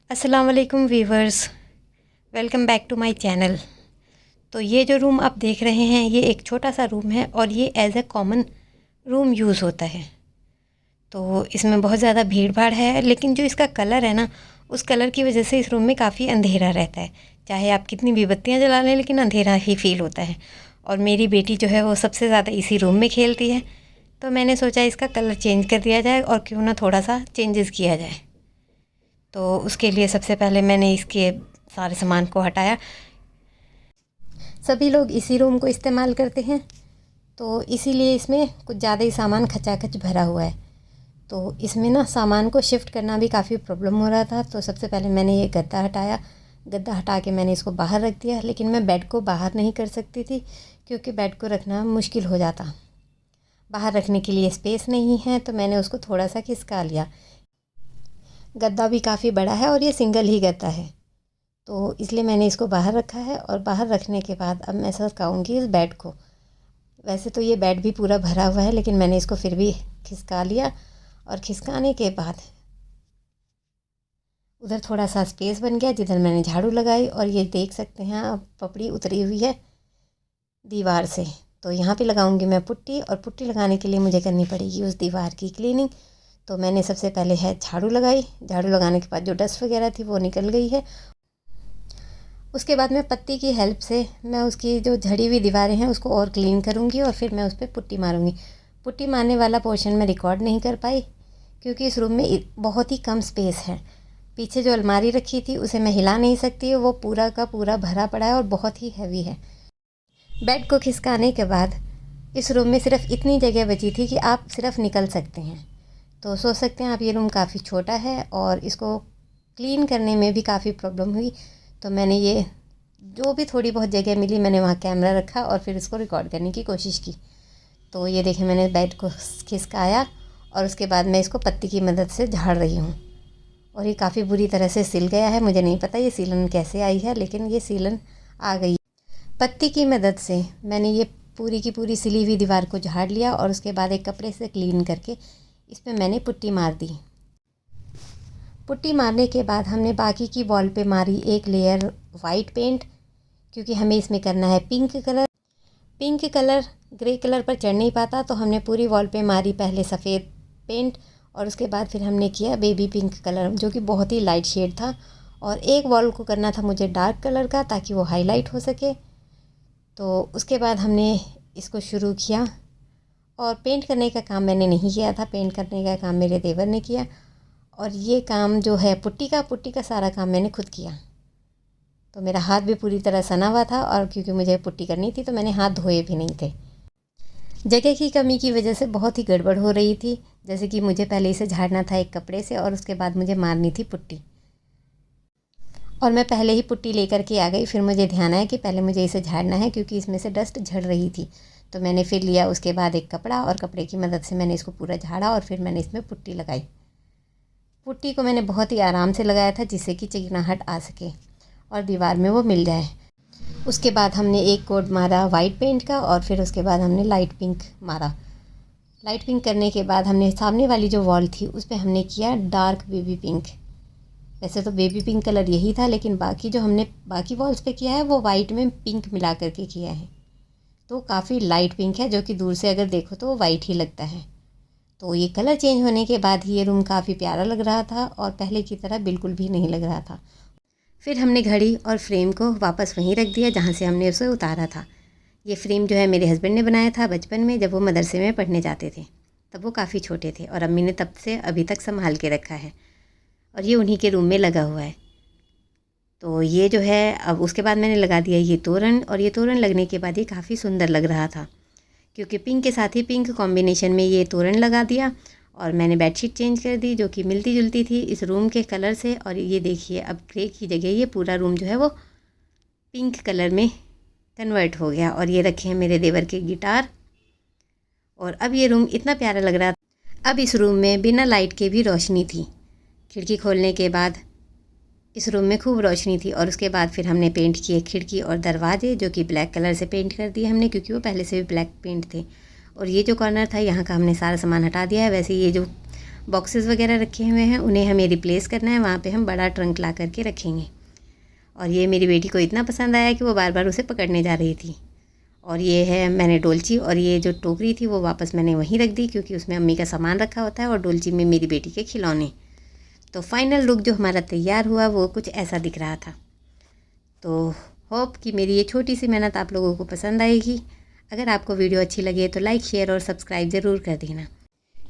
अस्सलाम वालेकुम viewers, welcome back to my channel. तो ये जो रूम आप देख रहे हैं ये एक छोटा सा रूम है और ये as a common room use होता है। तो इसमें बहुत ज़्यादा भीड़ भाड़ है, लेकिन जो इसका कलर है ना, उस कलर की वजह से इस रूम में काफ़ी अंधेरा रहता है। चाहे आप कितनी भी बत्तियाँ जला लें, लेकिन अंधेरा ही फील होता है। और मेरी बेटी जो है वो सबसे ज़्यादा इसी रूम में खेलती है, तो मैंने सोचा इसका कलर चेंज कर दिया जाए और क्यों ना थोड़ा सा चेंजेस किया जाए। तो उसके लिए सबसे पहले मैंने इसके सारे सामान को हटाया। सभी लोग इसी रूम को इस्तेमाल करते हैं, तो इसीलिए इसमें कुछ ज़्यादा ही सामान खचाखच भरा हुआ है। तो इसमें ना सामान को शिफ्ट करना भी काफ़ी प्रॉब्लम हो रहा था। तो सबसे पहले मैंने ये गद्दा हटाया। गद्दा हटा के मैंने इसको बाहर रख दिया, लेकिन मैं बेड को बाहर नहीं कर सकती थी क्योंकि बेड को रखना मुश्किल हो जाता। बाहर रखने के लिए स्पेस नहीं है, तो मैंने उसको थोड़ा सा खिसका लिया। गद्दा भी काफ़ी बड़ा है और ये सिंगल ही गद्दा है, तो इसलिए मैंने इसको बाहर रखा है। और बाहर रखने के बाद अब मैं सरकाऊँगी इस बेड को। वैसे तो ये बेड भी पूरा भरा हुआ है, लेकिन मैंने इसको फिर भी खिसका लिया। और खिसकाने के बाद उधर थोड़ा सा स्पेस बन गया जिधर मैंने झाड़ू लगाई। और ये देख सकते हैं अब पपड़ी उतरी हुई है दीवार से। तो यहाँ पे लगाऊंगी मैं पुट्टी, और पुट्टी लगाने के लिए मुझे करनी पड़ेगी उस दीवार की क्लीनिंग। तो मैंने सबसे पहले है झाड़ू लगाई। झाड़ू लगाने के बाद जो डस्ट वगैरह थी वो निकल गई है। उसके बाद मैं पत्ती की हेल्प से मैं उसकी जो झड़ी हुई दीवारें हैं उसको और क्लीन करूँगी, और फिर मैं उस पर पुट्टी मारूँगी। पुट्टी मारने वाला पोर्शन मैं रिकॉर्ड नहीं कर पाई क्योंकि इस रूम में बहुत ही कम स्पेस है। पीछे जो अलमारी रखी थी उसे मैं हिला नहीं सकती, वो पूरा का पूरा भरा पड़ा है और बहुत ही हैवी है। बेड को खिसकाने के बाद इस रूम में सिर्फ इतनी जगह बची थी कि आप सिर्फ निकल सकते हैं। तो सोच सकते हैं आप, ये रूम काफ़ी छोटा है और इसको क्लीन करने में भी काफ़ी प्रॉब्लम हुई। तो मैंने ये जो भी थोड़ी बहुत जगह मिली मैंने वहाँ कैमरा रखा और फिर इसको रिकॉर्ड करने की कोशिश की। तो ये देखें, मैंने बेड को खिसकाया और उसके बाद मैं इसको पत्ती की मदद से झाड़ रही हूँ। और ये काफ़ी बुरी तरह से सिल गया है। मुझे नहीं पता ये सीलन कैसे आई है, लेकिन ये सीलन आ गई। पत्ती की मदद से मैंने ये पूरी की पूरी सिली हुई दीवार को झाड़ लिया और उसके बाद एक कपड़े से क्लीन करके इसमें मैंने पुट्टी मार दी। पुट्टी मारने के बाद हमने बाकी की वॉल पे मारी एक लेयर वाइट पेंट, क्योंकि हमें इसमें करना है pink colour. Pink colour grey colour पर चढ़ नहीं पाता, तो हमने पूरी वॉल पे मारी पहले सफ़ेद पेंट और उसके बाद फिर हमने किया बेबी पिंक कलर, जो कि बहुत ही लाइट शेड था। और एक वॉल को करना था मुझे डार्क कलर का ताकि वो हाईलाइट हो सके। तो उसके बाद हमने इसको शुरू किया। और पेंट करने का काम मैंने नहीं किया था, पेंट करने का काम मेरे देवर ने किया। और ये काम जो है पुट्टी का सारा काम मैंने खुद किया। तो मेरा हाथ भी पूरी तरह सना हुआ था, और क्योंकि मुझे पुट्टी करनी थी तो मैंने हाथ धोए भी नहीं थे। जगह की कमी की वजह से बहुत ही गड़बड़ हो रही थी। जैसे कि मुझे पहले इसे झाड़ना था एक कपड़े से और उसके बाद मुझे मारनी थी पुट्टी। और मैं पहले ही पुट्टी लेकर के आ गई। फिर मुझे ध्यान आया कि पहले मुझे इसे झाड़ना है क्योंकि इसमें से डस्ट झड़ रही थी। तो मैंने फिर लिया उसके बाद एक कपड़ा और कपड़े की मदद से मैंने इसको पूरा झाड़ा और फिर मैंने इसमें पुट्टी लगाई। पुट्टी को मैंने बहुत ही आराम से लगाया था जिससे कि चिकनाहट आ सके और दीवार में वो मिल जाए। उसके बाद हमने एक कोट मारा वाइट पेंट का और फिर उसके बाद हमने लाइट पिंक मारा। लाइट पिंक करने के बाद हमने सामने वाली जो वॉल थी उस पर हमने किया डार्क बेबी पिंक। वैसे तो बेबी पिंक कलर यही था, लेकिन बाकी जो हमने बाकी वॉल्स पे किया है वो वाइट में पिंक मिला करके किया है। तो काफ़ी लाइट पिंक है, जो कि दूर से अगर देखो तो वो वाइट ही लगता है। तो ये कलर चेंज होने के बाद ही ये रूम काफ़ी प्यारा लग रहा था और पहले की तरह बिल्कुल भी नहीं लग रहा था। फिर हमने घड़ी और फ्रेम को वापस वहीं रख दिया जहाँ से हमने उसे उतारा था। ये फ्रेम जो है मेरे हस्बैंड ने बनाया था बचपन में, जब वो मदरसे में पढ़ने जाते थे। तब वो काफ़ी छोटे थे और अम्मी ने तब से अभी तक संभाल के रखा है और ये उन्हीं के रूम में लगा हुआ है। तो ये जो है, अब उसके बाद मैंने लगा दिया ये तोरण, और ये तोरण लगने के बाद ये काफ़ी सुंदर लग रहा था क्योंकि पिंक के साथ ही पिंक कॉम्बिनेशन में ये तोरण लगा दिया। और मैंने बेडशीट चेंज कर दी जो कि मिलती जुलती थी इस रूम के कलर से। और ये देखिए अब ग्रे की जगह ये पूरा रूम जो है वो पिंक कलर में कन्वर्ट हो गया। और ये रखे हैं मेरे देवर के गिटार। और अब ये रूम इतना प्यारा लग रहा था। अब इस रूम में बिना लाइट के भी रोशनी थी। खिड़की खोलने के बाद इस रूम में खूब रोशनी थी। और उसके बाद फिर हमने पेंट किए खिड़की और दरवाजे, जो कि ब्लैक कलर से पेंट कर दिए हमने क्योंकि वो पहले से भी ब्लैक पेंट थे। और ये जो कॉर्नर था यहाँ का हमने सारा सामान हटा दिया है। वैसे ये जो बॉक्सेस वगैरह रखे हुए हैं, उन्हें हमें रिप्लेस करना है, वहाँ पे हम बड़ा ट्रंक ला करके रखेंगे। और ये मेरी बेटी को इतना पसंद आया कि वो बार बार उसे पकड़ने जा रही थी। और ये है मैंने डोलची, और ये जो टोकरी थी वो वापस मैंने वहीं रख दी, क्योंकि उसमें अम्मी का सामान रखा होता है और डोलची में मेरी बेटी के खिलौने। तो फाइनल लुक जो हमारा तैयार हुआ वो कुछ ऐसा दिख रहा था। तो होप कि मेरी ये छोटी सी मेहनत आप लोगों को पसंद आएगी। अगर आपको वीडियो अच्छी लगे तो लाइक, शेयर और सब्सक्राइब ज़रूर कर देना।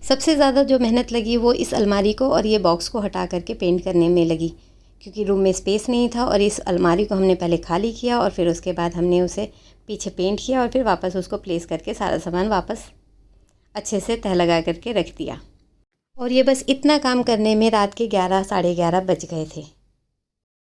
सबसे ज़्यादा जो मेहनत लगी वो इस अलमारी को और ये बॉक्स को हटा करके पेंट करने में लगी, क्योंकि रूम में स्पेस नहीं था। और इस अलमारी को हमने पहले खाली किया और फिर उसके बाद हमने उसे पीछे पेंट किया और फिर वापस उसको प्लेस करके सारा सामान वापस अच्छे से तह लगा करके रख दिया। और ये बस इतना काम करने में रात के 11 साढ़े 11 बज गए थे।